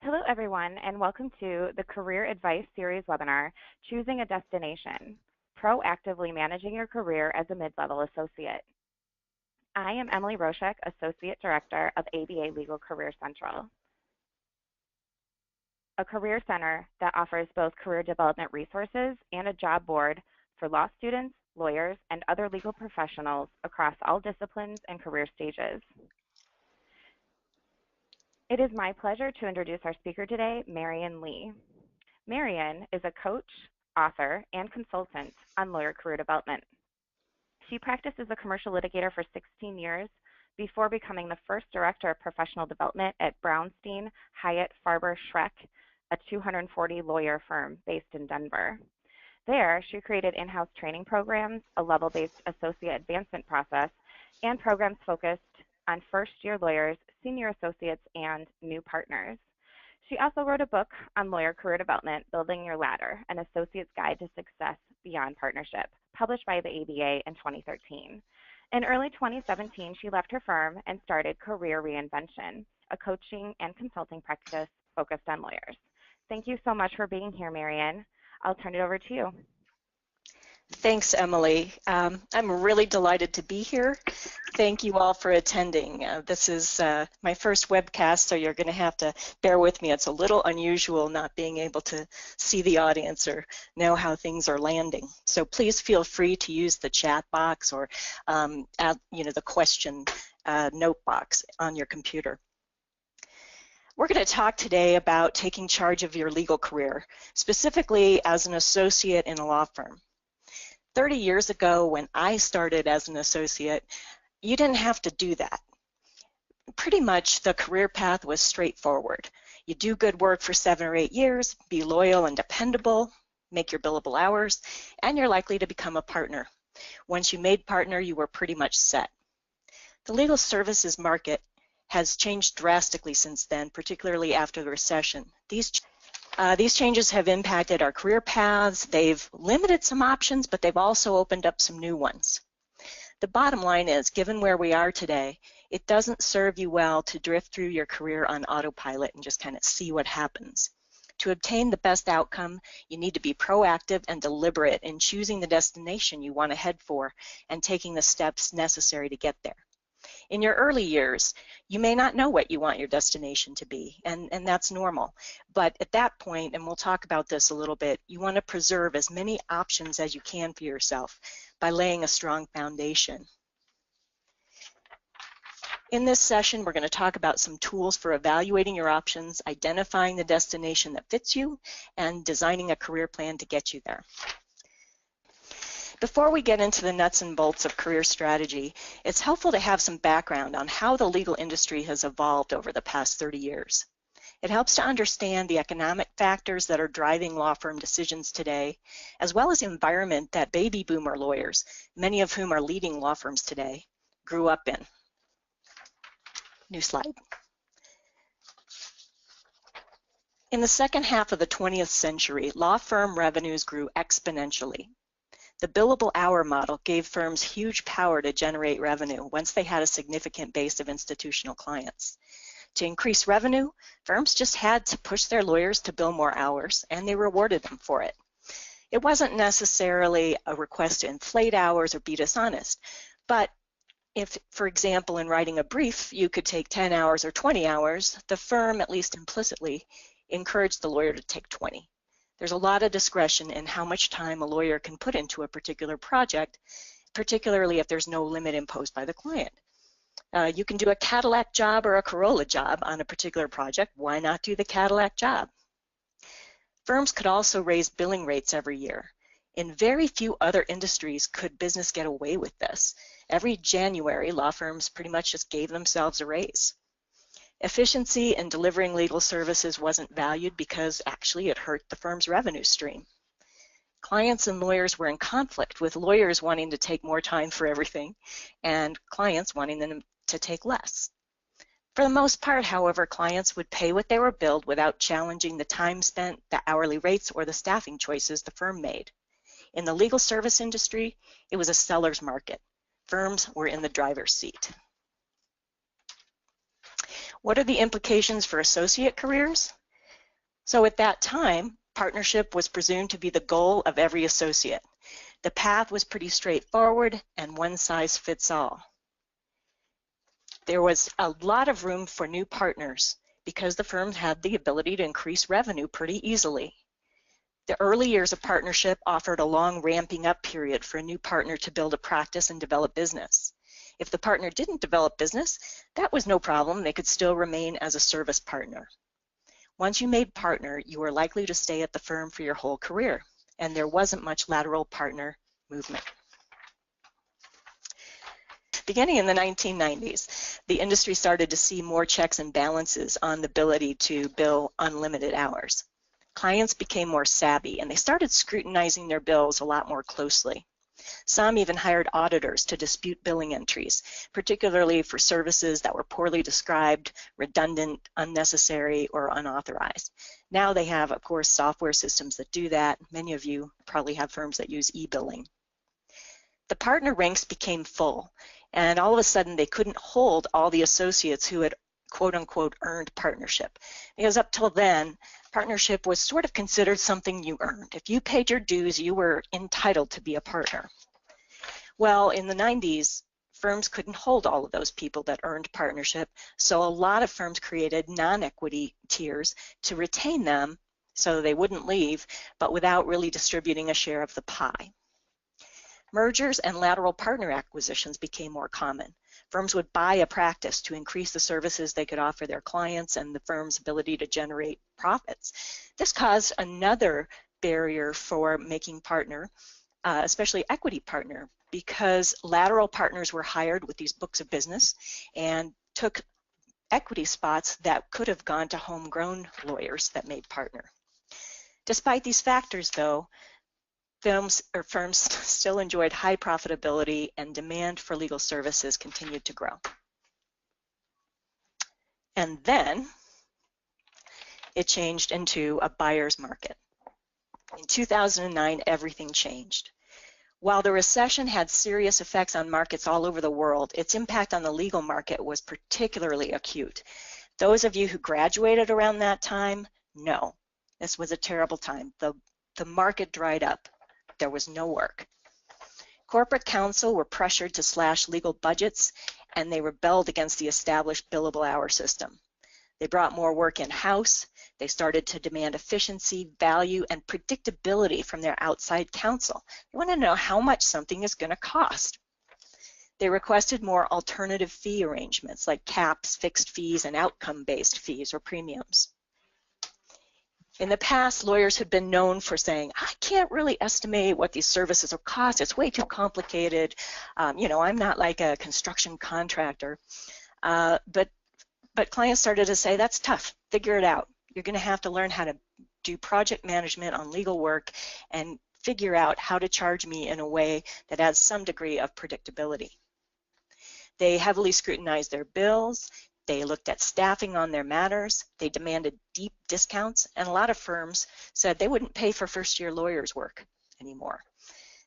Hello, everyone, and welcome to the Career Advice Series webinar, Choosing a Destination, Proactively Managing Your Career as a Mid-Level Associate. I am Emily Roshek, Associate Director of ABA Legal Career Central, a career center that offers both career development resources and a job board for law students, lawyers, and other legal professionals across all disciplines and career stages. It is my pleasure to introduce our speaker today, Marian Lee. Marian is a coach, author, and consultant on lawyer career development. She practiced as a commercial litigator for 16 years before becoming the first director of professional development at Brownstein, Hyatt, Farber, Schreck, a 240-lawyer firm based in Denver. There, she created in-house training programs, a level-based associate advancement process, and programs focused on first-year lawyers, senior associates, and new partners. She also wrote a book on lawyer career development, Building Your Ladder, an associate's guide to success beyond partnership, published by the ABA in 2013. In early 2017, she left her firm and started Career Reinvention, a coaching and consulting practice focused on lawyers. Thank you so much for being here, Marian. I'll turn it over to you. Thanks, Emily. I'm really delighted to be here. Thank you all for attending. This is my first webcast, so you're going to have to bear with me. It's a little unusual not being able to see the audience or know how things are landing. So please feel free to use the chat box or the question note box on your computer. We're going to talk today about taking charge of your legal career, specifically as an associate in a law firm. 30 years ago, when I started as an associate, you didn't have to do that. Pretty much the career path was straightforward. You do good work for 7 or 8 years, be loyal and dependable, make your billable hours, and you're likely to become a partner. Once you made partner, you were pretty much set. The legal services market has changed drastically since then, particularly after the recession. These changes have impacted our career paths. They've limited some options, but they've also opened up some new ones. The bottom line is, given where we are today, it doesn't serve you well to drift through your career on autopilot and just kind of see what happens. To obtain the best outcome, you need to be proactive and deliberate in choosing the destination you want to head for and taking the steps necessary to get there. In your early years, you may not know what you want your destination to be, and that's normal. But at that point, and we'll talk about this a little bit, you want to preserve as many options as you can for yourself by laying a strong foundation. In this session, we're going to talk about some tools for evaluating your options, identifying the destination that fits you, and designing a career plan to get you there. Before we get into the nuts and bolts of career strategy, it's helpful to have some background on how the legal industry has evolved over the past 30 years. It helps to understand the economic factors that are driving law firm decisions today, as well as the environment that baby boomer lawyers, many of whom are leading law firms today, grew up in. New slide. In the second half of the 20th century, law firm revenues grew exponentially. The billable hour model gave firms huge power to generate revenue once they had a significant base of institutional clients. To increase revenue, firms just had to push their lawyers to bill more hours, and they rewarded them for it. It wasn't necessarily a request to inflate hours or be dishonest, but if, for example, in writing a brief, you could take 10 hours or 20 hours, the firm, at least implicitly, encouraged the lawyer to take 20. There's a lot of discretion in how much time a lawyer can put into a particular project, particularly if there's no limit imposed by the client. You can do a Cadillac job or a Corolla job on a particular project. Why not do the Cadillac job? Firms could also raise billing rates every year. In very few other industries could business get away with this. Every January, law firms pretty much just gave themselves a raise. Efficiency in delivering legal services wasn't valued because actually it hurt the firm's revenue stream. Clients and lawyers were in conflict, with lawyers wanting to take more time for everything and clients wanting them to take less. For the most part, however, clients would pay what they were billed without challenging the time spent, the hourly rates, or the staffing choices the firm made. In the legal service industry, it was a seller's market. Firms were in the driver's seat. What are the implications for associate careers? So at that time, partnership was presumed to be the goal of every associate. The path was pretty straightforward and one size fits all. There was a lot of room for new partners because the firms had the ability to increase revenue pretty easily. The early years of partnership offered a long ramping up period for a new partner to build a practice and develop business. If the partner didn't develop business, that was no problem. They could still remain as a service partner. Once you made partner, you were likely to stay at the firm for your whole career, and there wasn't much lateral partner movement. Beginning in the 1990s, the industry started to see more checks and balances on the ability to bill unlimited hours. Clients became more savvy, and they started scrutinizing their bills a lot more closely. Some even hired auditors to dispute billing entries, particularly for services that were poorly described, redundant, unnecessary, or unauthorized. Now they have, of course, software systems that do that. Many of you probably have firms that use e-billing. The partner ranks became full, and all of a sudden they couldn't hold all the associates who had quote-unquote earned partnership, because up till then, partnership was sort of considered something you earned. If you paid your dues, you were entitled to be a partner. Well, in the 90s, firms couldn't hold all of those people that earned partnership, so a lot of firms created non-equity tiers to retain them so they wouldn't leave, but without really distributing a share of the pie. Mergers and lateral partner acquisitions became more common. Firms would buy a practice to increase the services they could offer their clients and the firm's ability to generate profits. This caused another barrier for making partner, especially equity partner, because lateral partners were hired with these books of business and took equity spots that could have gone to homegrown lawyers that made partner. Despite these factors, though, firms still enjoyed high profitability and demand for legal services continued to grow. And then it changed into a buyer's market. In 2009, everything changed. While the recession had serious effects on markets all over the world, its impact on the legal market was particularly acute. Those of you who graduated around that time know this was a terrible time. The market dried up. There was no work. Corporate counsel were pressured to slash legal budgets, and they rebelled against the established billable hour system. They brought more work in-house. They started to demand efficiency, value, and predictability from their outside counsel. They want to know how much something is going to cost. They requested more alternative fee arrangements like caps, fixed fees, and outcome-based fees or premiums. In the past, lawyers had been known for saying, I can't really estimate what these services will cost. It's way too complicated. I'm not like a construction contractor. But clients started to say, that's tough. Figure it out. You're going to have to learn how to do project management on legal work and figure out how to charge me in a way that adds some degree of predictability. They heavily scrutinized their bills. They looked at staffing on their matters. They demanded deep discounts, and a lot of firms said they wouldn't pay for first-year lawyers' work anymore.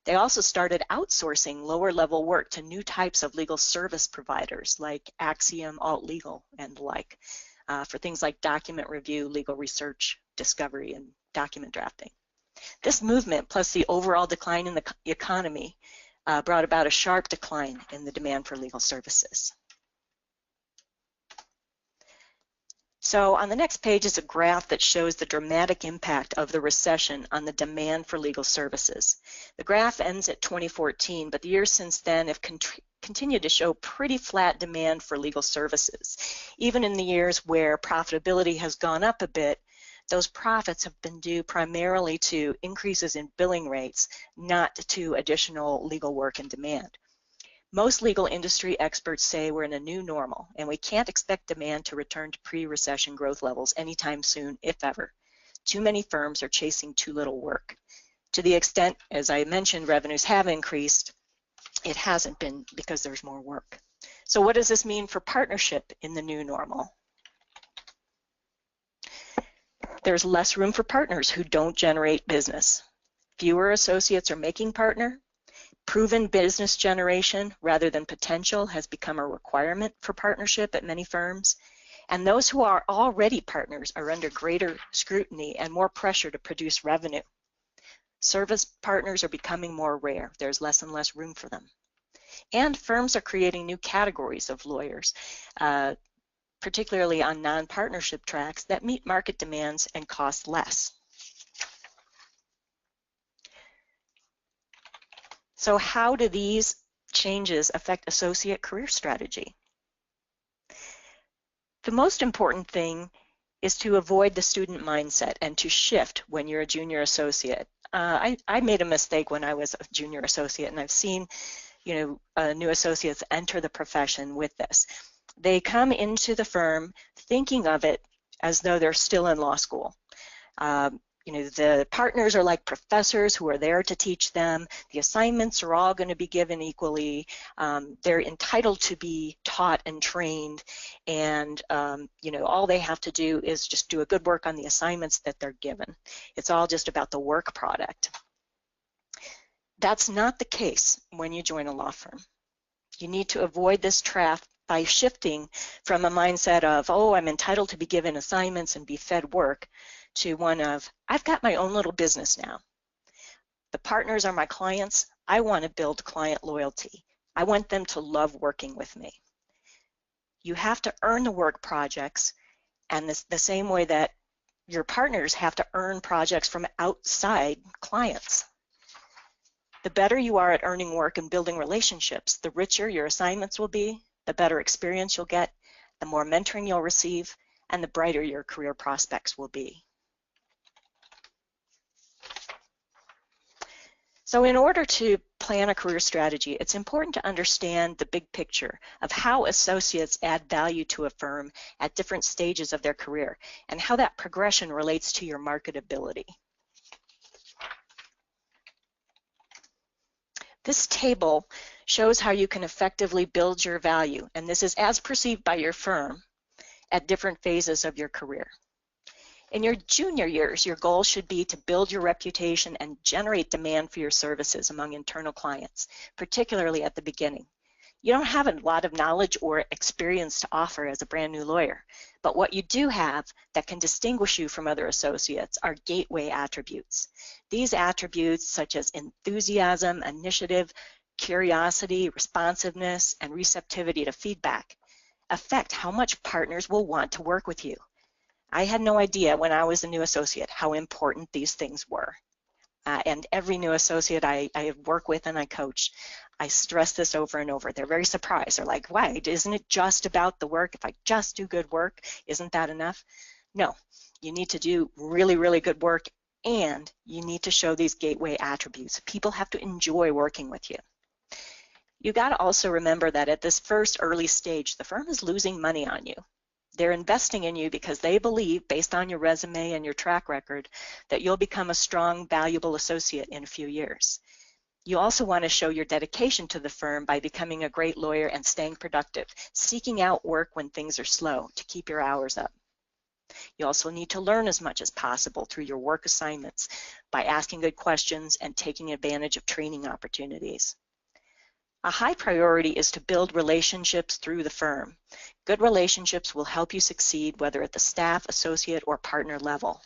They also started outsourcing lower-level work to new types of legal service providers like Axiom, Alt Legal, and the like, for things like document review, legal research, discovery, and document drafting. This movement, plus the overall decline in the economy, brought about a sharp decline in the demand for legal services. So on the next page is a graph that shows the dramatic impact of the recession on the demand for legal services. The graph ends at 2014, but the years since then have continued to show pretty flat demand for legal services. Even in the years where profitability has gone up a bit, those profits have been due primarily to increases in billing rates, not to additional legal work and demand. Most legal industry experts say we're in a new normal, and we can't expect demand to return to pre-recession growth levels anytime soon, if ever. Too many firms are chasing too little work. To the extent, as I mentioned, revenues have increased, it hasn't been because there's more work. So what does this mean for partnership in the new normal? There's less room for partners who don't generate business. Fewer associates are making partner. Proven business generation rather than potential has become a requirement for partnership at many firms, And those who are already partners are under greater scrutiny and more pressure to produce revenue. Service partners are becoming more rare. There's less and less room for them. And firms are creating new categories of lawyers, particularly on non-partnership tracks that meet market demands and cost less. So how do these changes affect associate career strategy? The most important thing is to avoid the student mindset and to shift when you're a junior associate. I made a mistake when I was a junior associate, and I've seen new associates enter the profession with this. They come into the firm thinking of it as though they're still in law school. The partners are like professors who are there to teach them. The assignments are all going to be given equally. They're entitled to be taught and trained, and all they have to do is just do a good work on the assignments that they're given. It's all just about the work product. That's not the case when you join a law firm. You need to avoid this trap by shifting from a mindset of, oh, I'm entitled to be given assignments and be fed work, to one of, I've got my own little business now. The partners are my clients. I want to build client loyalty. I want them to love working with me. You have to earn the work projects, and the same way that your partners have to earn projects from outside clients. The better you are at earning work and building relationships, the richer your assignments will be, the better experience you'll get, the more mentoring you'll receive, and the brighter your career prospects will be. So in order to plan a career strategy, it's important to understand the big picture of how associates add value to a firm at different stages of their career and how that progression relates to your marketability. This table shows how you can effectively build your value, and this is as perceived by your firm at different phases of your career. In your junior years, your goal should be to build your reputation and generate demand for your services among internal clients, particularly at the beginning. You don't have a lot of knowledge or experience to offer as a brand new lawyer, but what you do have that can distinguish you from other associates are gateway attributes. These attributes, such as enthusiasm, initiative, curiosity, responsiveness, and receptivity to feedback, affect how much partners will want to work with you. I had no idea when I was a new associate how important these things were. And every new associate I work with and I coach, I stress this over and over. They're very surprised. They're like, why? Isn't it just about the work? If I just do good work, isn't that enough? No, you need to do really, really good work, and you need to show these gateway attributes. People have to enjoy working with you. You got to also remember that at this first early stage, the firm is losing money on you. They're investing in you because they believe, based on your resume and your track record, that you'll become a strong, valuable associate in a few years. You also want to show your dedication to the firm by becoming a great lawyer and staying productive, seeking out work when things are slow to keep your hours up. You also need to learn as much as possible through your work assignments by asking good questions and taking advantage of training opportunities. A high priority is to build relationships through the firm. Good relationships will help you succeed whether at the staff, associate, or partner level.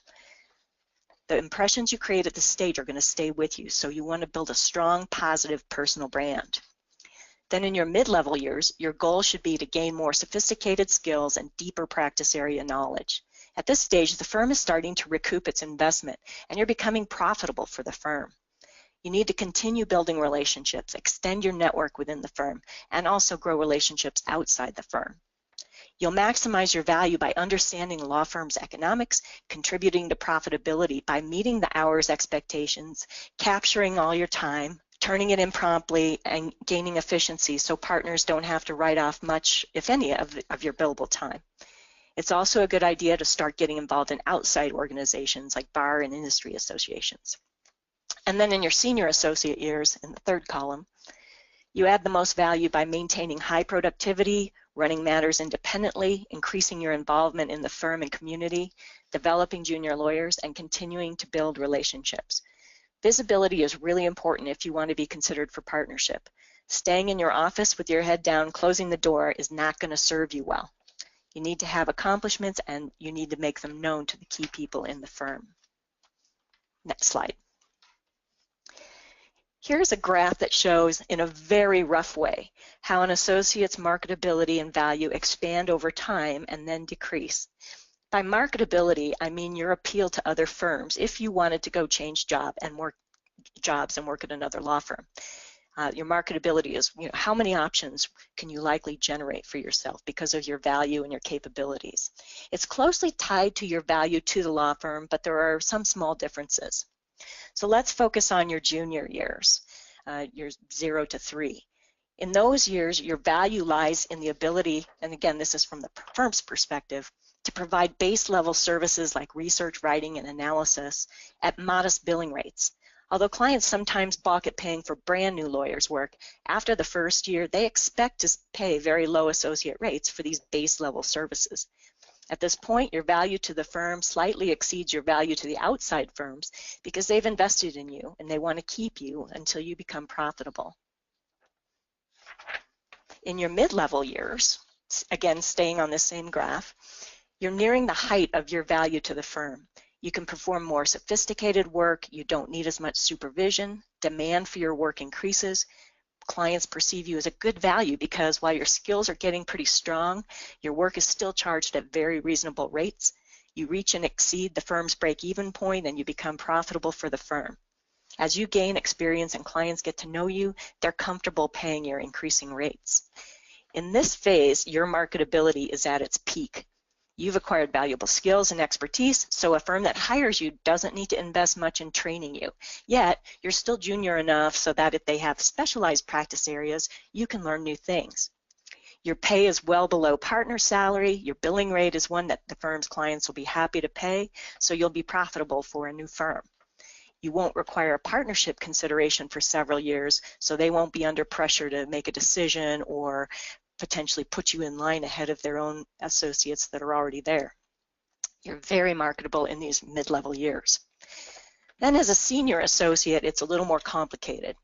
The impressions you create at this stage are going to stay with you, so you want to build a strong, positive personal brand. Then in your mid-level years, your goal should be to gain more sophisticated skills and deeper practice area knowledge. At this stage, the firm is starting to recoup its investment, and you're becoming profitable for the firm. You need to continue building relationships, extend your network within the firm, and also grow relationships outside the firm. You'll maximize your value by understanding the law firm's economics, contributing to profitability by meeting the hours expectations, capturing all your time, turning it in promptly, and gaining efficiency so partners don't have to write off much, if any, of your billable time. It's also a good idea to start getting involved in outside organizations like bar and industry associations. And then in your senior associate years, in the third column, you add the most value by maintaining high productivity, running matters independently, increasing your involvement in the firm and community, developing junior lawyers, and continuing to build relationships. Visibility is really important if you want to be considered for partnership. Staying in your office with your head down, closing the door is not going to serve you well. You need to have accomplishments, and you need to make them known to the key people in the firm. Next slide. Here's a graph that shows in a very rough way how an associate's marketability and value expand over time and then decrease. By marketability, I mean your appeal to other firms if you wanted to go change jobs and work at another law firm. Your marketability is, how many options can you likely generate for yourself because of your value and your capabilities. It's closely tied to your value to the law firm, but there are some small differences. So let's focus on your junior years, years 0 to 3. In those years, your value lies in the ability, and again, this is from the firm's perspective, to provide base level services like research, writing, and analysis at modest billing rates. Although clients sometimes balk at paying for brand new lawyers' work, after the first year, they expect to pay very low associate rates for these base level services. At this point, your value to the firm slightly exceeds your value to the outside firms because they've invested in you and they want to keep you until you become profitable. In your mid-level years, again staying on this same graph, you're nearing the height of your value to the firm. You can perform more sophisticated work, you don't need as much supervision, demand for your work increases, clients perceive you as a good value because while your skills are getting pretty strong, your work is still charged at very reasonable rates. You reach and exceed the firm's break-even point and you become profitable for the firm. As you gain experience and clients get to know you, they're comfortable paying your increasing rates. In this phase, your marketability is at its peak. You've acquired valuable skills and expertise, so a firm that hires you doesn't need to invest much in training you. Yet, you're still junior enough so that if they have specialized practice areas, you can learn new things. Your pay is well below partner salary. Your billing rate is one that the firm's clients will be happy to pay, so you'll be profitable for a new firm. You won't require a partnership consideration for several years, so they won't be under pressure to make a decision or potentially put you in line ahead of their own associates that are already there. You're very marketable in these mid-level years. Then as a senior associate, it's a little more complicated.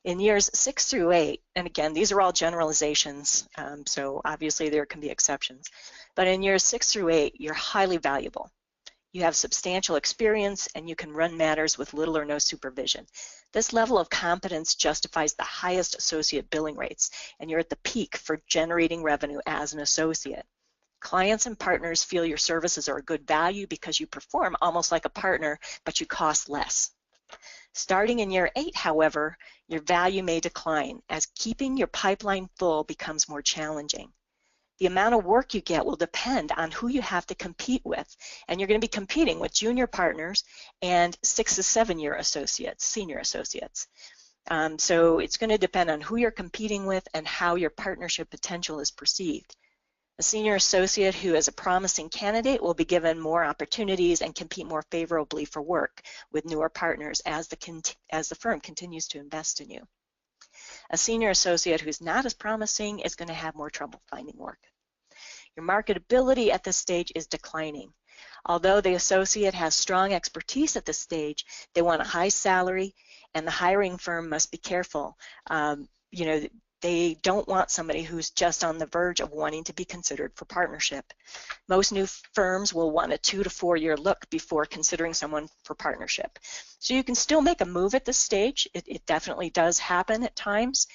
In years 6 through 8, and again, these are all generalizations, so obviously there can be exceptions, but in years 6 through 8, you're highly valuable. You have substantial experience and you can run matters with little or no supervision. This level of competence justifies the highest associate billing rates, and you're at the peak for generating revenue as an associate. Clients and partners feel your services are a good value because you perform almost like a partner, but you cost less. Starting in year 8, however, your value may decline as keeping your pipeline full becomes more challenging. The amount of work you get will depend on who you have to compete with, and you're going to be competing with junior partners and 6 to 7 year associates, senior associates. So it's going to depend on who you're competing with and how your partnership potential is perceived. A senior associate who is a promising candidate will be given more opportunities and compete more favorably for work with newer partners as the firm continues to invest in you. A senior associate who's not as promising is going to have more trouble finding work. Your marketability at this stage is declining. Although the associate has strong expertise at this stage, they want a high salary, and the hiring firm must be careful. They don't want somebody who's just on the verge of wanting to be considered for partnership. Most new firms will want a 2 to 4 year look before considering someone for partnership. So you can still make a move at this stage. It definitely does happen at times,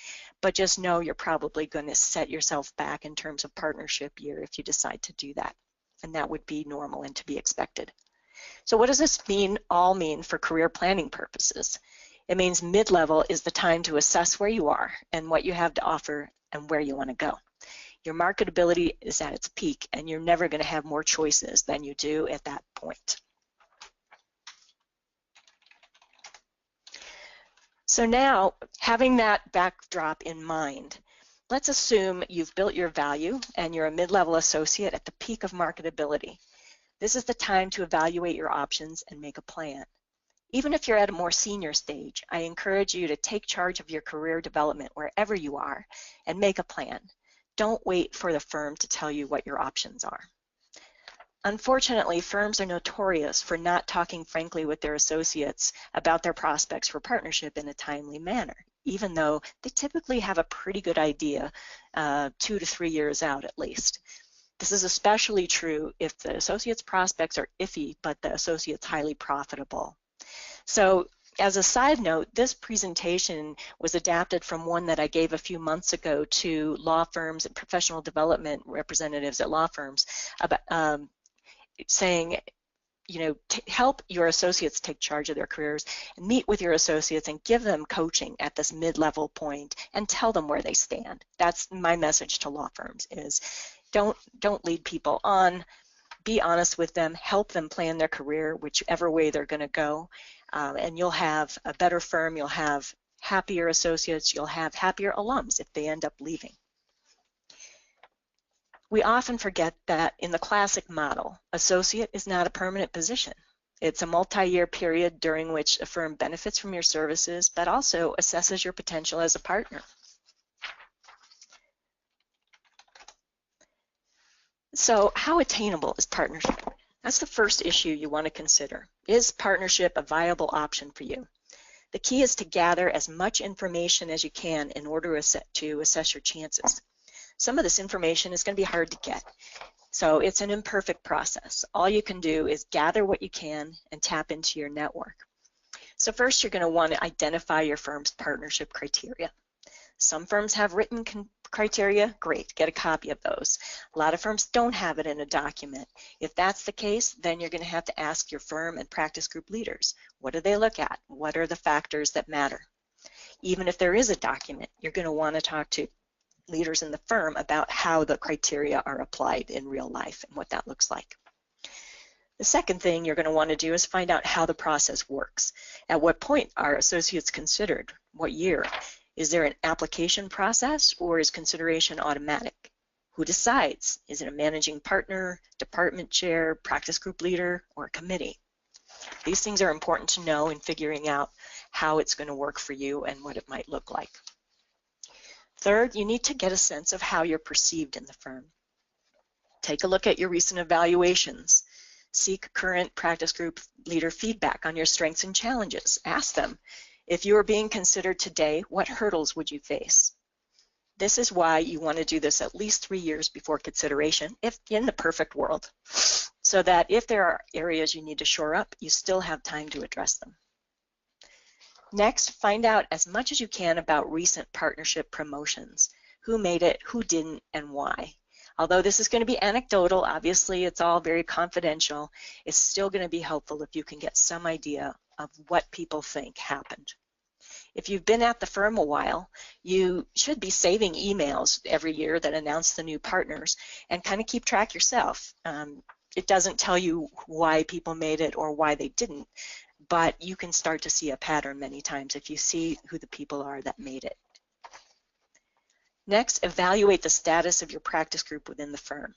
but just know you're probably going to set yourself back in terms of partnership year if you decide to do that. And that would be normal and to be expected. So what does this all mean for career planning purposes? It means mid-level is the time to assess where you are and what you have to offer and where you want to go. Your marketability is at its peak, and you're never going to have more choices than you do at that point. So now, having that backdrop in mind, let's assume you've built your value and you're a mid-level associate at the peak of marketability. This is the time to evaluate your options and make a plan. Even if you're at a more senior stage, I encourage you to take charge of your career development wherever you are and make a plan. Don't wait for the firm to tell you what your options are. Unfortunately, firms are notorious for not talking frankly with their associates about their prospects for partnership in a timely manner, even though they typically have a pretty good idea 2 to 3 years out at least. This is especially true if the associate's prospects are iffy, but the associate's highly profitable. So as a side note, this presentation was adapted from one that I gave a few months ago to law firms and professional development representatives at law firms about saying, you know, help your associates take charge of their careers, and meet with your associates and give them coaching at this mid-level point and tell them where they stand. That's my message to law firms is don't lead people on. Be honest with them, help them plan their career, whichever way they're going to go, and you'll have a better firm, you'll have happier associates, you'll have happier alums if they end up leaving. We often forget that in the classic model, associate is not a permanent position. It's a multi-year period during which a firm benefits from your services, but also assesses your potential as a partner. So how attainable is partnership? That's the first issue you want to consider. Is partnership a viable option for you? The key is to gather as much information as you can in order to assess your chances. Some of this information is going to be hard to get, so it's an imperfect process. All you can do is gather what you can and tap into your network. So first, you're going to want to identify your firm's partnership criteria. Some firms have written criteria. Great, get a copy of those. A lot of firms don't have it in a document. If that's the case, then you're going to have to ask your firm and practice group leaders, what do they look at? What are the factors that matter? Even if there is a document, you're going to want to talk to leaders in the firm about how the criteria are applied in real life and what that looks like. The second thing you're going to want to do is find out how the process works. At what point are associates considered? What year? Is there an application process, or is consideration automatic? Who decides? Is it a managing partner, department chair, practice group leader, or a committee? These things are important to know in figuring out how it's going to work for you and what it might look like. Third, you need to get a sense of how you're perceived in the firm. Take a look at your recent evaluations. Seek current practice group leader feedback on your strengths and challenges. Ask them, if you were being considered today, what hurdles would you face? This is why you want to do this at least 3 years before consideration, if in the perfect world, so that if there are areas you need to shore up, you still have time to address them. Next, find out as much as you can about recent partnership promotions. Who made it, who didn't, and why. Although this is going to be anecdotal, obviously it's all very confidential, it's still going to be helpful if you can get some idea of what people think happened. If you've been at the firm a while, you should be saving emails every year that announce the new partners and kind of keep track yourself. It doesn't tell you why people made it or why they didn't, but you can start to see a pattern many times if you see who the people are that made it. Next, evaluate the status of your practice group within the firm.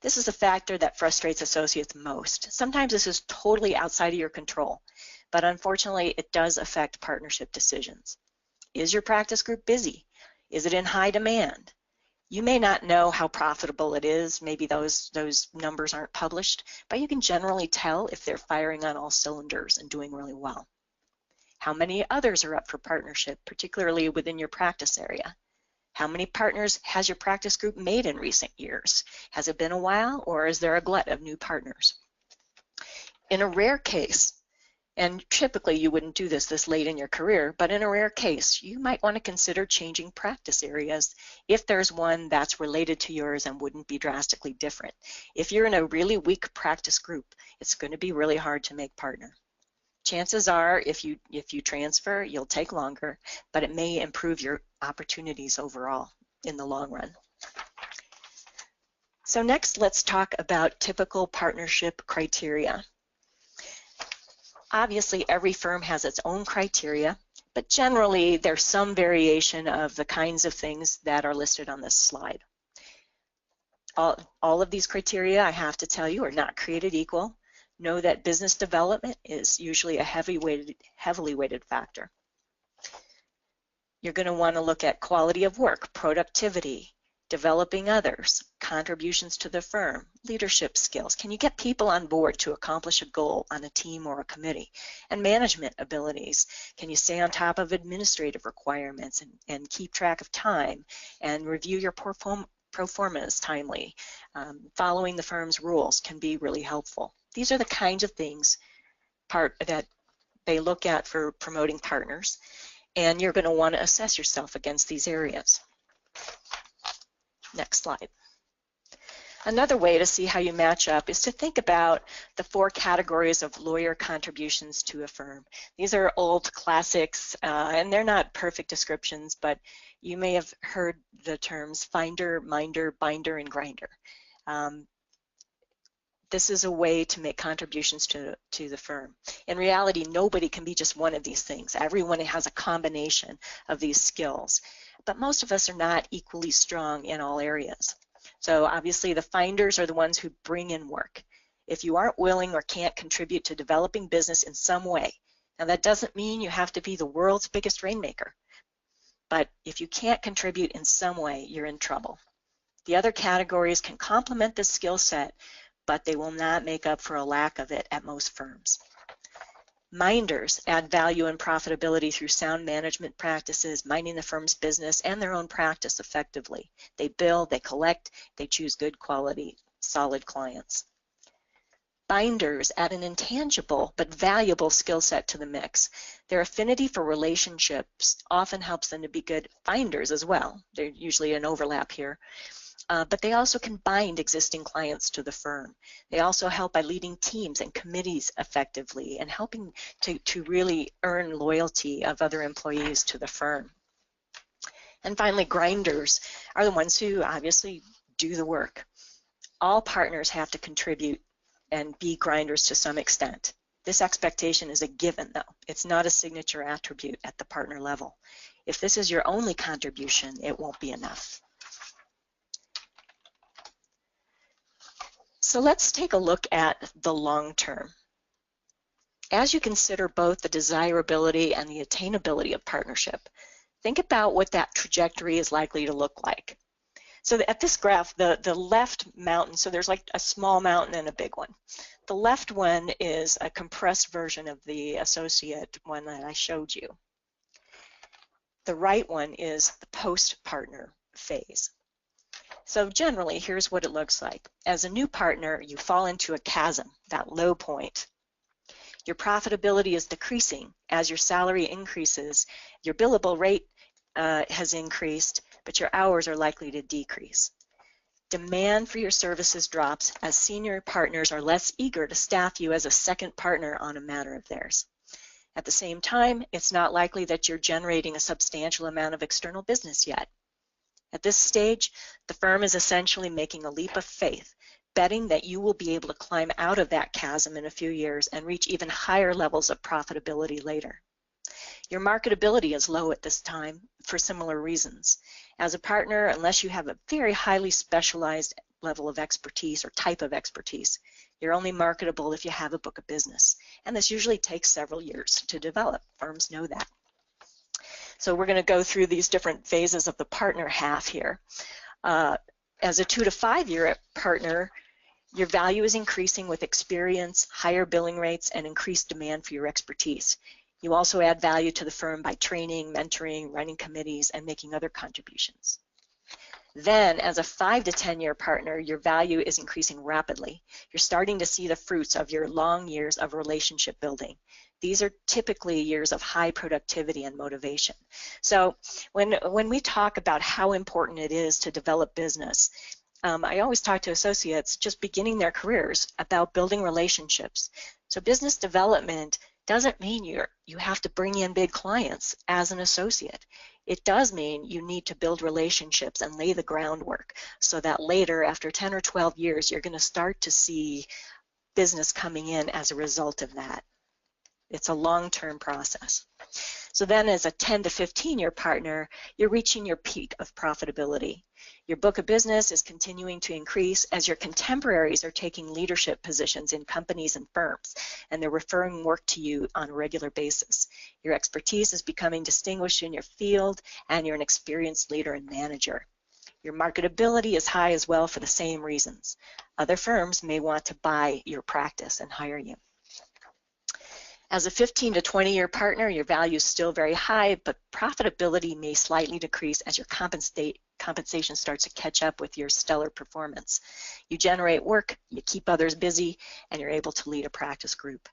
This is a factor that frustrates associates most. Sometimes this is totally outside of your control, but unfortunately it does affect partnership decisions. Is your practice group busy? Is it in high demand? You may not know how profitable it is, maybe those numbers aren't published, but you can generally tell if they're firing on all cylinders and doing really well. How many others are up for partnership, particularly within your practice area? How many partners has your practice group made in recent years? Has it been a while, or is there a glut of new partners? In a rare case, and typically you wouldn't do this late in your career, but in a rare case, you might want to consider changing practice areas if there's one that's related to yours and wouldn't be drastically different. If you're in a really weak practice group, it's going to be really hard to make partner. Chances are if you transfer, you'll take longer, but it may improve your opportunities overall in the long run. So next, let's talk about typical partnership criteria. Obviously, every firm has its own criteria, but generally there's some variation of the kinds of things that are listed on this slide. All of these criteria, I have to tell you, are not created equal. Know that business development is usually a heavily weighted factor. You're going to want to look at quality of work, productivity, developing others, contributions to the firm, leadership skills. Can you get people on board to accomplish a goal on a team or a committee? And management abilities. Can you stay on top of administrative requirements and keep track of time and review your pro forma is timely. Following the firm's rules can be really helpful. These are the kinds of things that they look at for promoting partners, and you're going to want to assess yourself against these areas. Next slide. Another way to see how you match up is to think about the 4 categories of lawyer contributions to a firm. These are old classics, and they're not perfect descriptions, but you may have heard the terms finder, minder, binder, and grinder. This is a way to make contributions to the firm. In reality, nobody can be just one of these things. Everyone has a combination of these skills, but most of us are not equally strong in all areas. So obviously the finders are the ones who bring in work. If you aren't willing or can't contribute to developing business in some way, now that doesn't mean you have to be the world's biggest rainmaker, but if you can't contribute in some way, you're in trouble. The other categories can complement this skill set, but they will not make up for a lack of it at most firms. Minders add value and profitability through sound management practices, minding the firm's business and their own practice effectively. They bill, they collect, they choose good quality, solid clients. Binders add an intangible but valuable skill set to the mix. Their affinity for relationships often helps them to be good finders as well. There's usually an overlap here. But they also can bind existing clients to the firm. They also help by leading teams and committees effectively and helping to really earn loyalty of other employees to the firm. And finally, grinders are the ones who obviously do the work. All partners have to contribute and be grinders to some extent. This expectation is a given, though. It's not a signature attribute at the partner level. If this is your only contribution, it won't be enough. So let's take a look at the long term. As you consider both the desirability and the attainability of partnership, think about what that trajectory is likely to look like. So at this graph, the left mountain, so there's like a small mountain and a big one. The left one is a compressed version of the associate one that I showed you. The right one is the post-partner phase. So generally, here's what it looks like. As a new partner, you fall into a chasm, that low point. Your profitability is decreasing as your salary increases. Your billable rate has increased, but your hours are likely to decrease. Demand for your services drops as senior partners are less eager to staff you as a second partner on a matter of theirs. At the same time, it's not likely that you're generating a substantial amount of external business yet. At this stage, the firm is essentially making a leap of faith, betting that you will be able to climb out of that chasm in a few years and reach even higher levels of profitability later. Your marketability is low at this time for similar reasons. As a partner, unless you have a very highly specialized level of expertise or type of expertise, you're only marketable if you have a book of business. And this usually takes several years to develop. Firms know that. So we're going to go through these different phases of the partner half here. As a 2 to 5 year partner, your value is increasing with experience, higher billing rates, and increased demand for your expertise. You also add value to the firm by training, mentoring, running committees, and making other contributions. Then, as a 5 to 10 year partner, your value is increasing rapidly. You're starting to see the fruits of your long years of relationship building. These are typically years of high productivity and motivation. So when we talk about how important it is to develop business, I always talk to associates just beginning their careers about building relationships. So business development doesn't mean you have to bring in big clients as an associate. It does mean you need to build relationships and lay the groundwork so that later, after 10 or 12 years, you're going to start to see business coming in as a result of that. It's a long-term process. So then as a 10 to 15 year partner, you're reaching your peak of profitability. Your book of business is continuing to increase as your contemporaries are taking leadership positions in companies and firms, and they're referring work to you on a regular basis. Your expertise is becoming distinguished in your field, and you're an experienced leader and manager. Your marketability is high as well for the same reasons. Other firms may want to buy your practice and hire you. As a 15 to 20 year partner, your value is still very high, but profitability may slightly decrease as your compensation starts to catch up with your stellar performance. You generate work, you keep others busy, and you're able to lead a practice group.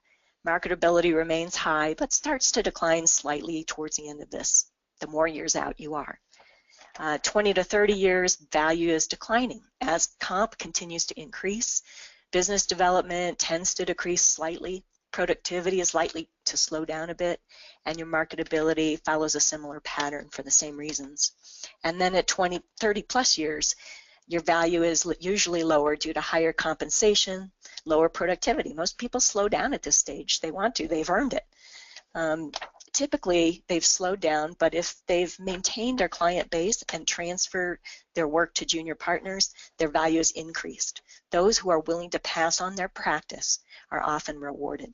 Marketability remains high, but starts to decline slightly towards the end of this, the more years out you are. 20 to 30 years, value is declining as comp continues to increase. Business development tends to decrease slightly. Productivity is likely to slow down a bit, and your marketability follows a similar pattern for the same reasons. And then at 20, 30 plus years, your value is usually lower due to higher compensation, lower productivity. Most people slow down at this stage. They want to, they've earned it. Typically, they've slowed down, but if they've maintained their client base and transferred their work to junior partners, their value is increased. Those who are willing to pass on their practice are often rewarded.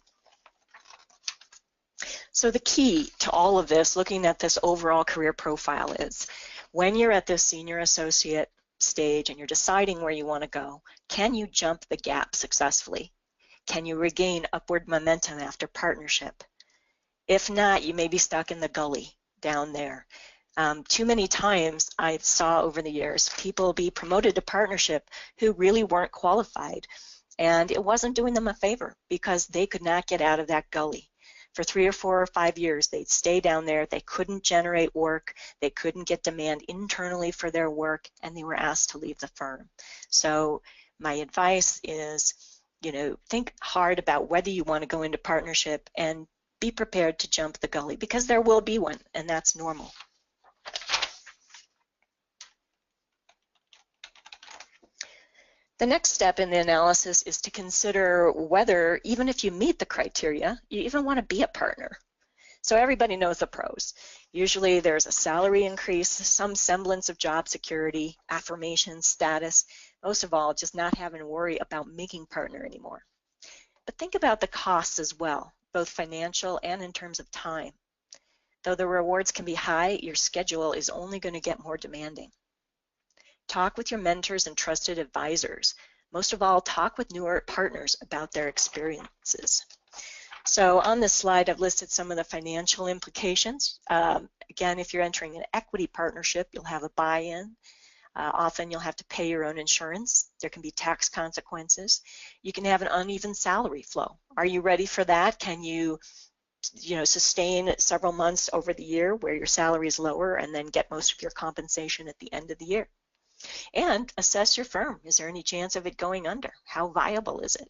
So the key to all of this, looking at this overall career profile, is when you're at this senior associate stage and you're deciding where you want to go, can you jump the gap successfully? Can you regain upward momentum after partnership? If not, you may be stuck in the gully down there. Too many times I saw over the years people be promoted to partnership who really weren't qualified, and it wasn't doing them a favor because they could not get out of that gully. For 3 or 4 or 5 years, they'd stay down there. They couldn't generate work. They couldn't get demand internally for their work, and they were asked to leave the firm. So my advice is, think hard about whether you want to go into partnership and be prepared to jump the gully, because there will be one, and that's normal. The next step in the analysis is to consider whether, even if you meet the criteria, you even want to be a partner. So everybody knows the pros. Usually there's a salary increase, some semblance of job security, affirmation, status, most of all, just not having to worry about making partner anymore. But think about the costs as well, both financial and in terms of time. Though the rewards can be high, your schedule is only going to get more demanding. Talk with your mentors and trusted advisors. Most of all, talk with newer partners about their experiences. So on this slide, I've listed some of the financial implications. Again, if you're entering an equity partnership, you'll have a buy-in. Often you'll have to pay your own insurance. There can be tax consequences. You can have an uneven salary flow. Are you ready for that? Can you sustain several months over the year where your salary is lower and then get most of your compensation at the end of the year? And assess your firm. Is there any chance of it going under? How viable is it?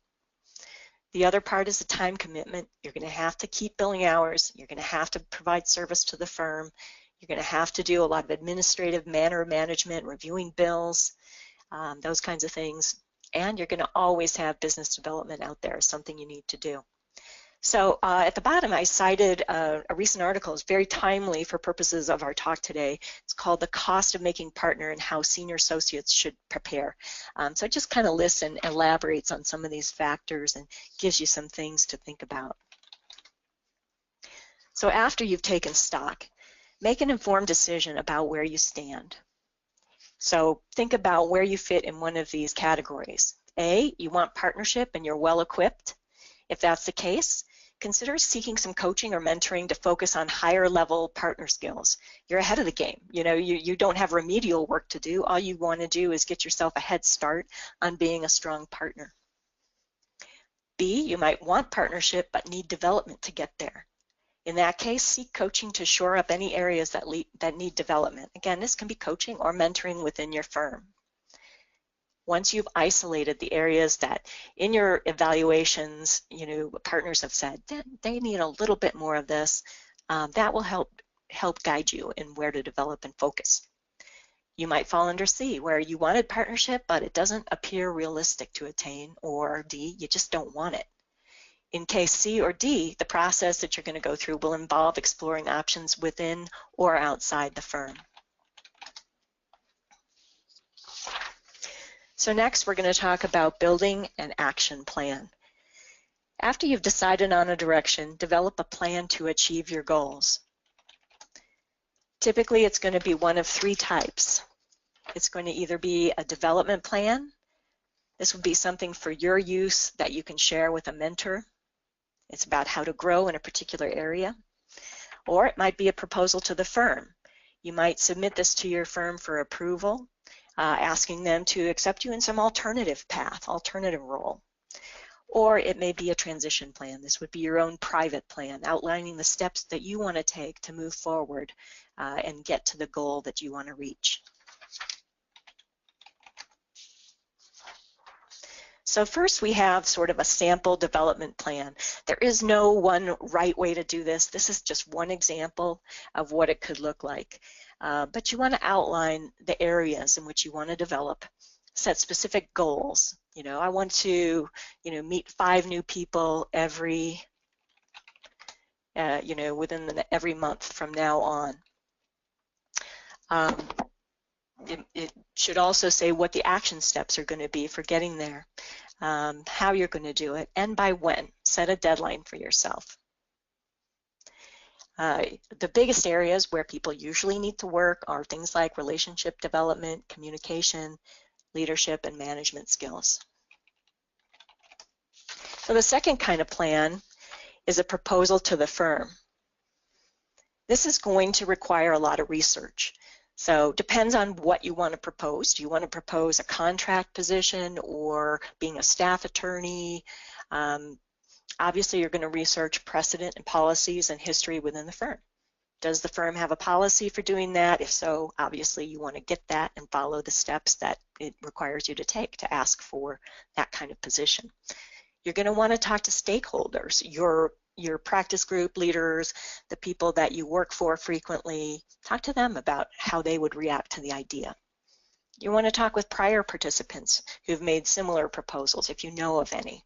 The other part is the time commitment. You're going to have to keep billing hours. You're going to have to provide service to the firm. You're going to have to do a lot of administrative manner management, reviewing bills, those kinds of things. And you're going to always have business development out there, something you need to do. So at the bottom, I cited a recent article. It's very timely for purposes of our talk today. It's called The Cost of Making Partner and How Senior Associates Should Prepare. So it just kind of lists and elaborates on some of these factors and gives you some things to think about. So after you've taken stock, make an informed decision about where you stand. So think about where you fit in one of these categories. A, you want partnership and you're well equipped. If that's the case, consider seeking some coaching or mentoring to focus on higher level partner skills. You're ahead of the game. You don't have remedial work to do. All you want to do is get yourself a head start on being a strong partner. B, you might want partnership but need development to get there. In that case, seek coaching to shore up any areas that need development. Again, this can be coaching or mentoring within your firm. Once you've isolated the areas that in your evaluations, partners have said they need a little bit more of this, that will help guide you in where to develop and focus. You might fall under C, where you wanted partnership, but it doesn't appear realistic to attain, or D, you just don't want it. In case C or D, the process that you're going to go through will involve exploring options within or outside the firm. So next, we're going to talk about building an action plan. After you've decided on a direction, develop a plan to achieve your goals. Typically, it's going to be one of 3 types. It's going to either be a development plan. This would be something for your use that you can share with a mentor. It's about how to grow in a particular area. Or it might be a proposal to the firm. You might submit this to your firm for approval, asking them to accept you in some alternative path, alternative role. Or it may be a transition plan. This would be your own private plan, outlining the steps that you want to take to move forward and get to the goal that you want to reach. So first we have sort of a sample development plan. There is no one right way to do this. This is just one example of what it could look like. But you want to outline the areas in which you want to develop, set specific goals. I want to, meet 5 new people every, within every month from now on. It should also say what the action steps are going to be for getting there, how you're going to do it, and by when. Set a deadline for yourself. The biggest areas where people usually need to work are things like relationship development, communication, leadership, and management skills. So the second kind of plan is a proposal to the firm. This is going to require a lot of research. So depends on what you want to propose. Do you want to propose a contract position or being a staff attorney? Obviously, you're going to research precedent and policies and history within the firm. Does the firm have a policy for doing that? If so, obviously you want to get that and follow the steps that it requires you to take to ask for that kind of position. You're going to want to talk to stakeholders, your practice group leaders, the people that you work for frequently. Talk to them about how they would react to the idea. You want to talk with prior participants who've made similar proposals, if you know of any.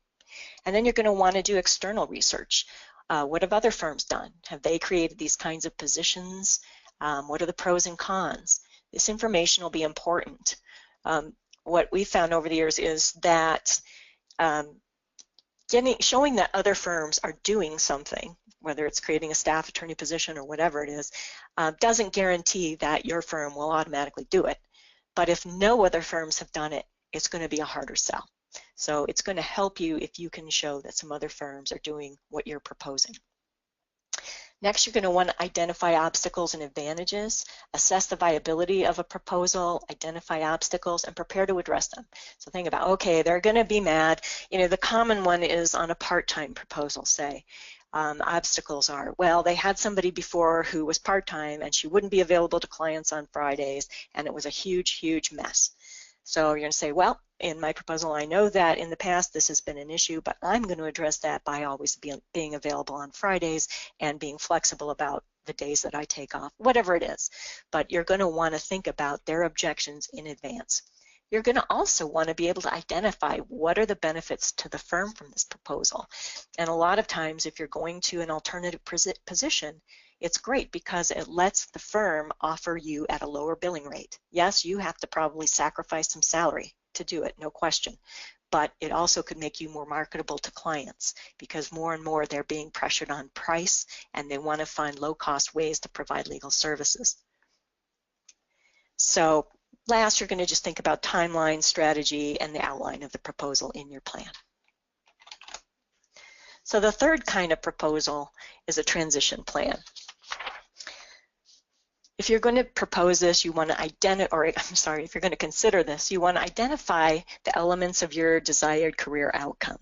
And then you're going to want to do external research. What have other firms done? Have they created these kinds of positions? What are the pros and cons? This information will be important. What we found over the years is that showing that other firms are doing something, whether it's creating a staff attorney position or whatever it is, doesn't guarantee that your firm will automatically do it. But if no other firms have done it, it's going to be a harder sell. So it's going to help you if you can show that some other firms are doing what you're proposing. Next, you're going to want to identify obstacles and advantages, assess the viability of a proposal, identify obstacles, and prepare to address them. So think about, okay, they're going to be mad. The common one is on a part-time proposal, say. Obstacles are, well, they had somebody before who was part-time and she wouldn't be available to clients on Fridays, and it was a huge, huge mess. So you're going to say, well, in my proposal, I know that in the past this has been an issue, but I'm going to address that by always being available on Fridays and being flexible about the days that I take off, whatever it is. But you're going to want to think about their objections in advance. You're going to also want to be able to identify what are the benefits to the firm from this proposal. And a lot of times, if you're going to an alternative position, it's great because it lets the firm offer you at a lower billing rate. Yes, you have to probably sacrifice some salary to do it, no question. But it also could make you more marketable to clients because more and more they're being pressured on price and they want to find low-cost ways to provide legal services. So last, you're going to just think about timeline, strategy, and the outline of the proposal in your plan. So the third kind of proposal is a transition plan. If you're going to propose this, you want to if you're going to consider this, you want to identify the elements of your desired career outcome.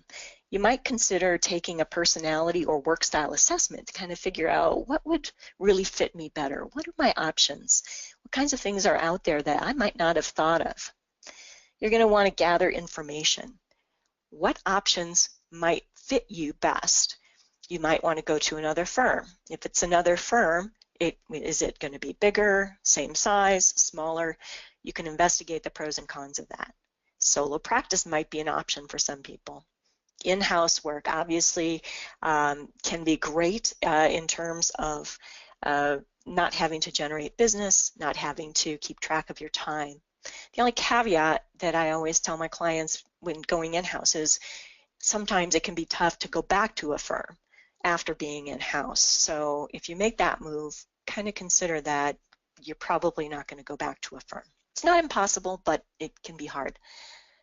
You might consider taking a personality or work style assessment to kind of figure out what would really fit me better. What are my options? What kinds of things are out there that I might not have thought of? You're going to want to gather information. What options might fit you best? You might want to go to another firm. If it's another firm, is it going to be bigger, same size, smaller? You can investigate the pros and cons of that. Solo practice might be an option for some people. In-house work obviously can be great in terms of not having to generate business, not having to keep track of your time. The only caveat that I always tell my clients when going in-house is sometimes it can be tough to go back to a firm after being in-house. So if you make that move, kind of consider that you're probably not going to go back to a firm. It's not impossible, but it can be hard.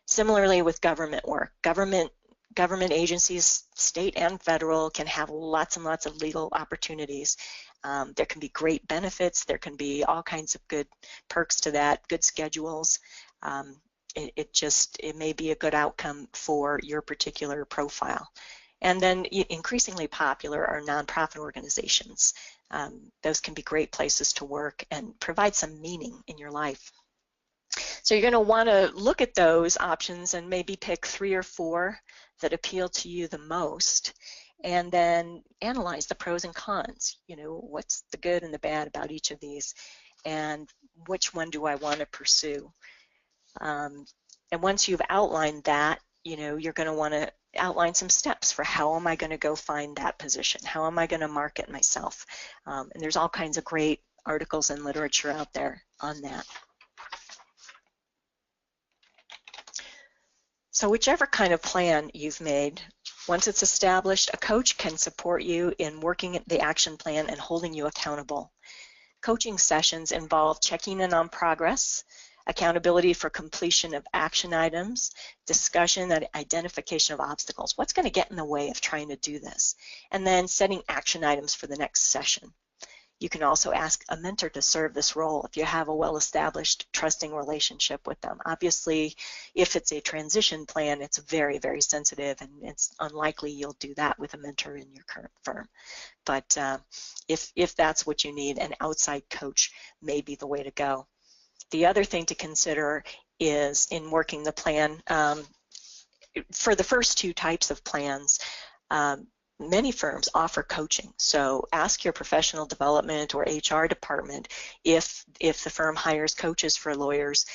Similarly with government work. Government government agencies, state and federal, can have lots and lots of legal opportunities. There can be great benefits. There can be all kinds of good perks to that, good schedules. It may be a good outcome for your particular profile. And then increasingly popular are nonprofit organizations. Those can be great places to work and provide some meaning in your life. So you're going to want to look at those options and maybe pick 3 or 4 that appeal to you the most, and then analyze the pros and cons. You know, what's the good and the bad about each of these, and which one do I want to pursue? And once you've outlined that, you know, you're going to want to outline some steps for how am I going to go find that position? How am I going to market myself? And there's all kinds of great articles and literature out there on that. So whichever kind of plan you've made, once it's established, a coach can support you in working the action plan and holding you accountable. Coaching sessions involve checking in on progress, accountability for completion of action items, discussion and identification of obstacles. What's going to get in the way of trying to do this? And then setting action items for the next session. You can also ask a mentor to serve this role if you have a well-established, trusting relationship with them. Obviously, if it's a transition plan, it's very, very sensitive, and it's unlikely you'll do that with a mentor in your current firm. But if that's what you need, an outside coach may be the way to go. The other thing to consider is in working the plan, for the first 2 types of plans, many firms offer coaching, so ask your professional development or HR department if the firm hires coaches for lawyers,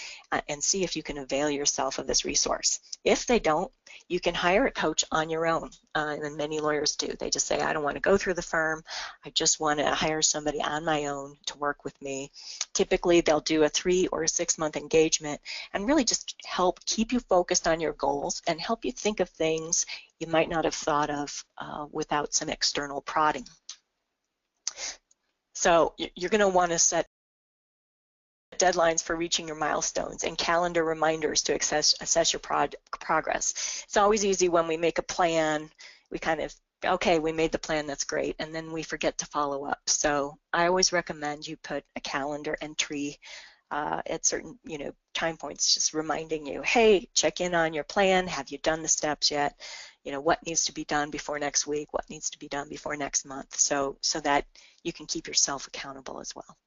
and see if you can avail yourself of this resource. If they don't, you can hire a coach on your own, and many lawyers do. They just say, I don't want to go through the firm, I just want to hire somebody on my own to work with me. Typically, they'll do a 3 or 6 month engagement and really just help keep you focused on your goals and help you think of things you might not have thought of without some external prodding. So you're going to want to set deadlines for reaching your milestones and calendar reminders to assess your progress. It's always easy when we make a plan, we kind of, okay, we made the plan, that's great, and then we forget to follow up. So I always recommend you put a calendar entry at certain time points, just reminding you, hey, check in on your plan, have you done the steps yet? What needs to be done before next week, what needs to be done before next month, so that you can keep yourself accountable as well.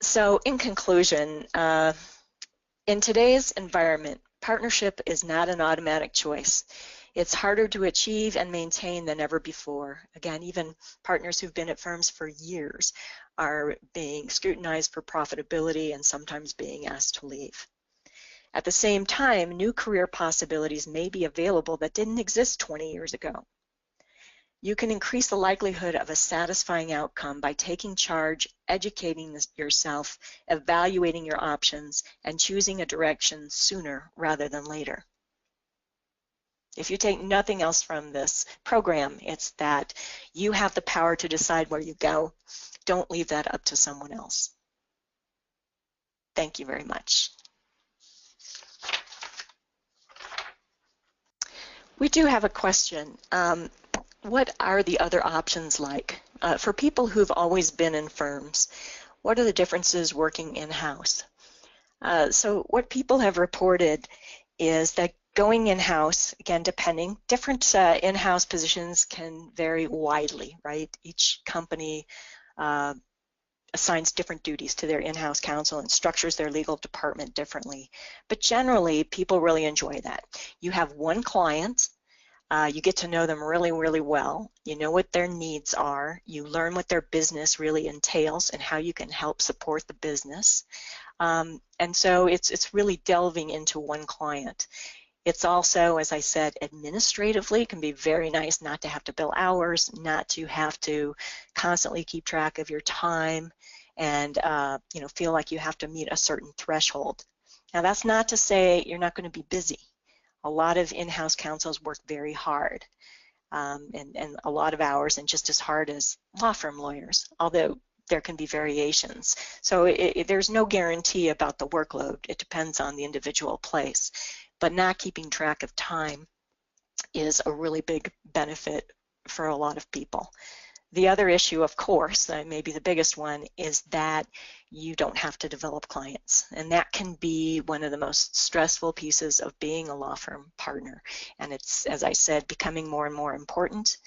So in conclusion, in today's environment, partnership is not an automatic choice. It's harder to achieve and maintain than ever before. Again, even partners who've been at firms for years are being scrutinized for profitability and sometimes being asked to leave. At the same time, new career possibilities may be available that didn't exist 20 years ago. You can increase the likelihood of a satisfying outcome by taking charge, educating yourself, evaluating your options, and choosing a direction sooner rather than later. If you take nothing else from this program, it's that you have the power to decide where you go. Don't leave that up to someone else. Thank you very much. We do have a question. What are the other options like? For people who've always been in firms, what are the differences working in-house? So what people have reported is that going in-house, again, different in-house positions can vary widely, right? Each company assigns different duties to their in-house counsel and structures their legal department differently. But generally, people really enjoy that. You have one client, you get to know them really, really well. You know what their needs are. You learn what their business really entails and how you can help support the business. And so it's really delving into one client. It's also, as I said, administratively can be very nice not to have to bill hours, not to have to constantly keep track of your time and feel like you have to meet a certain threshold. Now that's not to say you're not going to be busy. A lot of in-house counsels work very hard and a lot of hours and just as hard as law firm lawyers, although there can be variations. So there's no guarantee about the workload. It depends on the individual place. But not keeping track of time is a really big benefit for a lot of people. The other issue, of course, maybe the biggest one, is that you don't have to develop clients. And that can be one of the most stressful pieces of being a law firm partner. And it's, as I said, becoming more and more important.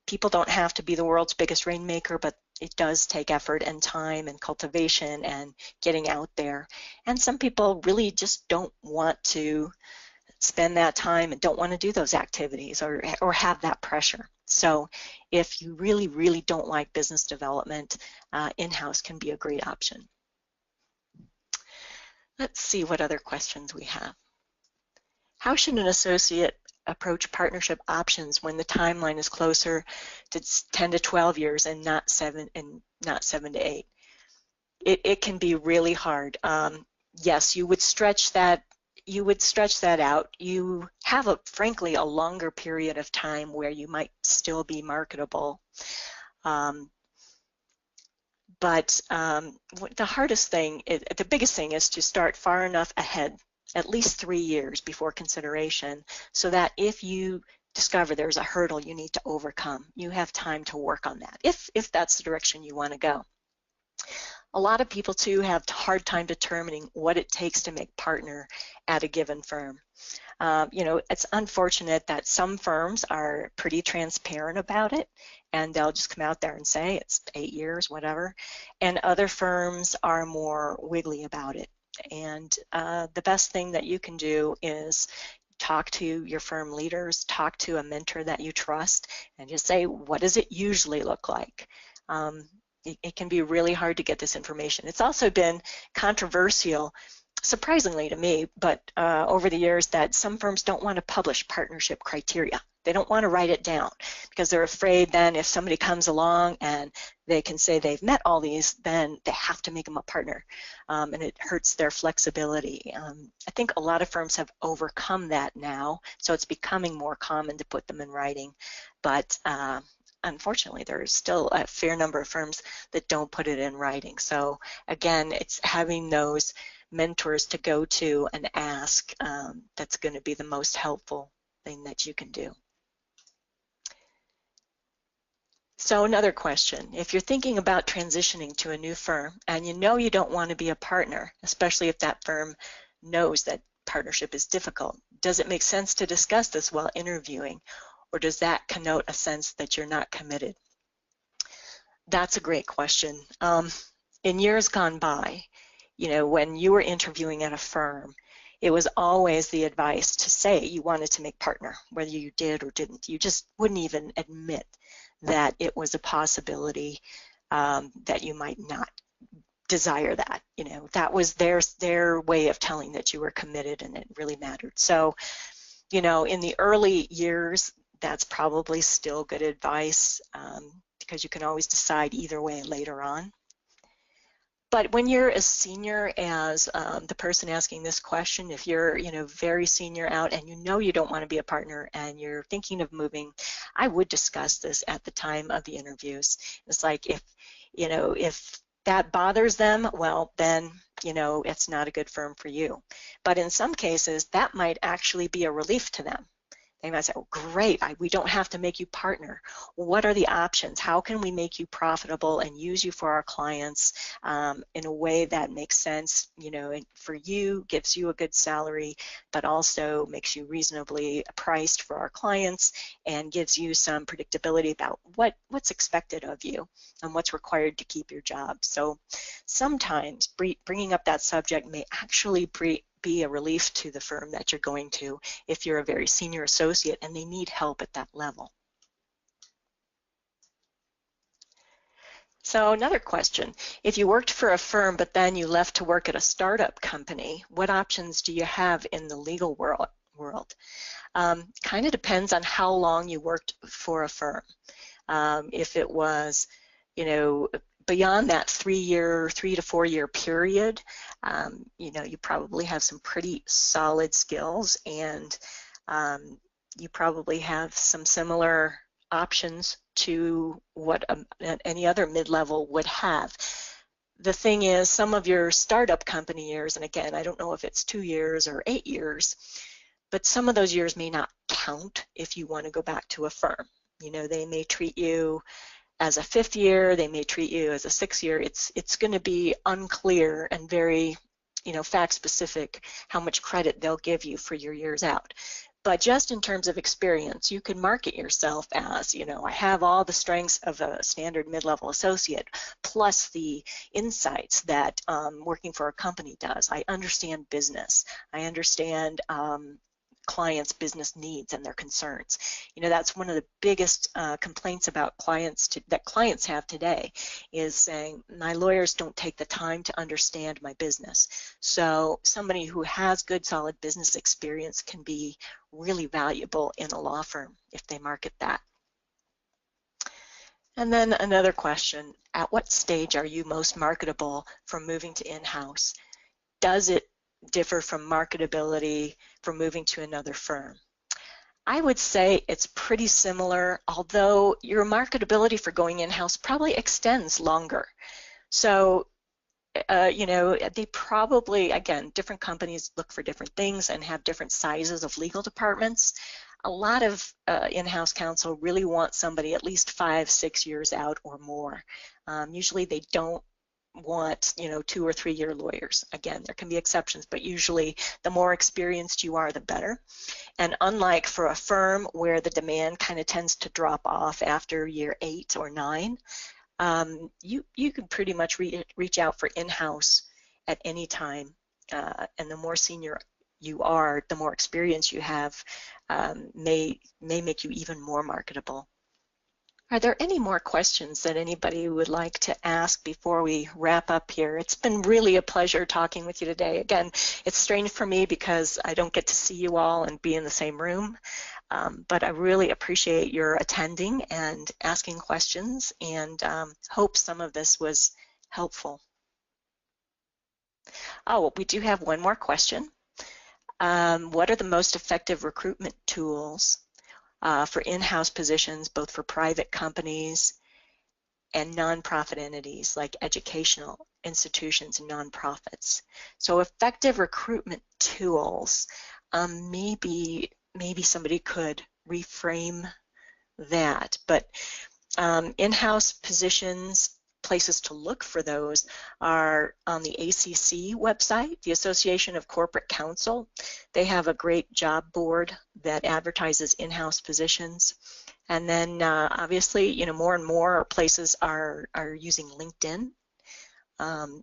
People don't have to be the world's biggest rainmaker, but it does take effort and time and cultivation and getting out there. And some people really just don't want to spend that time and don't want to do those activities or have that pressure. So if you really, really don't like business development, in-house can be a great option. Let's see what other questions we have. How should an associate approach partnership options when the timeline is closer to 10 to 12 years and not 7 to 8? It can be really hard. Yes, you would stretch that. You would stretch that out. You have, frankly, a longer period of time where you might still be marketable. But the hardest thing, the biggest thing is to start far enough ahead, at least 3 years before consideration, so that if you discover there's a hurdle you need to overcome, you have time to work on that, if that's the direction you want to go. A lot of people, too, have a hard time determining what it takes to make partner at a given firm. You know, it's unfortunate that some firms are pretty transparent about it, and they'll just come out there and say it's 8 years, whatever, and other firms are more wiggly about it. And the best thing that you can do is talk to your firm leaders, talk to a mentor that you trust, and just say, what does it usually look like? It can be really hard to get this information. It's also been controversial, surprisingly to me, but over the years, that some firms don't want to publish partnership criteria. They don't want to write it down because they're afraid then if somebody comes along and they can say they've met all these, then they have to make them a partner, and it hurts their flexibility. I think a lot of firms have overcome that now, so it's becoming more common to put them in writing, but unfortunately, there's still a fair number of firms that don't put it in writing. So again, it's having those mentors to go to and ask that's going to be the most helpful thing that you can do. So another question, if you're thinking about transitioning to a new firm and you know you don't want to be a partner, especially if that firm knows that partnership is difficult, does it make sense to discuss this while interviewing? Or does that connote a sense that you're not committed? That's a great question. In years gone by, you know, when you were interviewing at a firm, it was always the advice to say you wanted to make partner, whether you did or didn't. You just wouldn't even admit that it was a possibility that you might not desire that. You know, that was their way of telling that you were committed and it really mattered. So, you know, in the early years, that's probably still good advice because you can always decide either way later on. But when you're as senior as the person asking this question, if you're, you know, very senior out and you know you don't want to be a partner and you're thinking of moving, I would discuss this at the time of the interviews. It's like if, you know, if that bothers them, well, then, you know, it's not a good firm for you. But in some cases, that might actually be a relief to them. They might say, oh, great, we don't have to make you partner. What are the options? How can we make you profitable and use you for our clients in a way that makes sense, you know, for you, gives you a good salary, but also makes you reasonably priced for our clients and gives you some predictability about what's expected of you and what's required to keep your job. So sometimes bringing up that subject may actually be a relief to the firm that you're going to if you're a very senior associate and they need help at that level. So another question, if you worked for a firm but then you left to work at a startup company, what options do you have in the legal world? Kind of depends on how long you worked for a firm. If it was, you know, beyond that 3 to 4 year period, you know, you probably have some pretty solid skills and you probably have some similar options to what any other mid-level would have. The thing is, some of your startup company years, and again, I don't know if it's 2 years or 8 years, but some of those years may not count if you want to go back to a firm. You know, they may treat you as a 5th year, they may treat you as a 6th year. It's going to be unclear and very, you know, fact specific how much credit they'll give you for your years out. But just in terms of experience, you can market yourself as, you know, I have all the strengths of a standard mid-level associate, plus the insights that working for a company does. I understand business. I understand clients' business needs and their concerns. You know, that's one of the biggest complaints about that clients have today, is saying my lawyers don't take the time to understand my business. So somebody who has good solid business experience can be really valuable in a law firm if they market that. And then another question, at what stage are you most marketable from moving to in-house? Does it differ from marketability for moving to another firm? I would say it's pretty similar, although your marketability for going in-house probably extends longer. So, you know, they probably, again, different companies look for different things and have different sizes of legal departments. A lot of in-house counsel really want somebody at least 5-6 years out or more. Usually they don't want, you know, 2 or 3 year lawyers. Again, there can be exceptions, but usually the more experienced you are, the better. And unlike for a firm where the demand kind of tends to drop off after year 8 or 9, you can pretty much reach out for in-house at any time. And the more senior you are, the more experience you have, may make you even more marketable. Are there any more questions that anybody would like to ask before we wrap up here? It's been really a pleasure talking with you today. Again, it's strange for me because I don't get to see you all and be in the same room, but I really appreciate your attending and asking questions, and hope some of this was helpful. Oh, we do have one more question. What are the most effective recruitment tools for in-house positions, both for private companies and nonprofit entities like educational institutions and nonprofits? So effective recruitment tools, maybe somebody could reframe that, but in-house positions, places to look for those are on the ACC website, the Association of Corporate Counsel. They have a great job board that advertises in-house positions. And then obviously, you know, more and more places are using LinkedIn.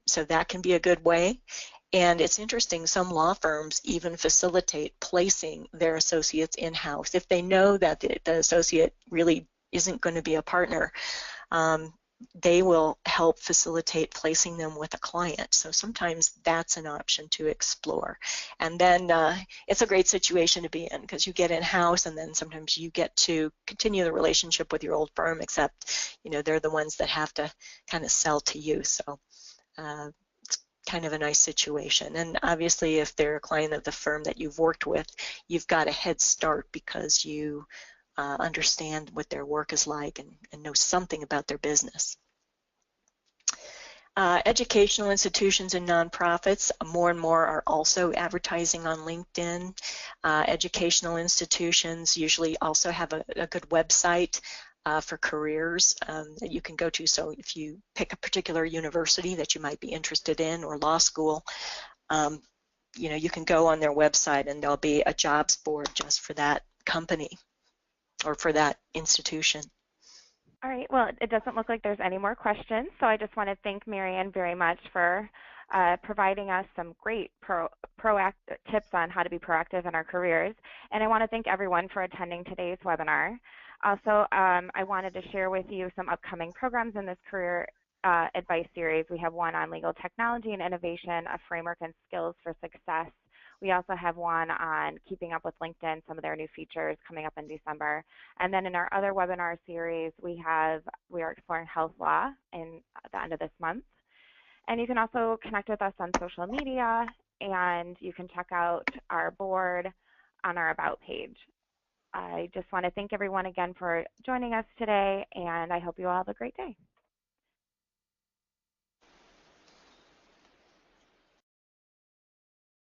So that can be a good way. And it's interesting, some law firms even facilitate placing their associates in-house. If they know that the associate really isn't going to be a partner, they will help facilitate placing them with a client. So sometimes that's an option to explore. And then it's a great situation to be in, because you get in-house and then sometimes you get to continue the relationship with your old firm, except, you know, they're the ones that have to kind of sell to you. So it's kind of a nice situation. And obviously if they're a client of the firm that you've worked with, you've got a head start because you understand what their work is like and know something about their business. Educational institutions and nonprofits, more and more are also advertising on LinkedIn. Educational institutions usually also have a good website for careers that you can go to. So if you pick a particular university that you might be interested in, or law school, you know, you can go on their website and there'll be a jobs board just for that company or for that institution. All right, well, it doesn't look like there's any more questions, so I just want to thank Marian very much for providing us some great proactive tips on how to be proactive in our careers. And I want to thank everyone for attending today's webinar. Also, I wanted to share with you some upcoming programs in this career advice series. We have one on legal technology and innovation, a framework and skills for success. We also have one on keeping up with LinkedIn, some of their new features coming up in December. And then in our other webinar series, we are exploring health law in the end of this month. And you can also connect with us on social media, and you can check out our board on our About page. I just want to thank everyone again for joining us today, and I hope you all have a great day.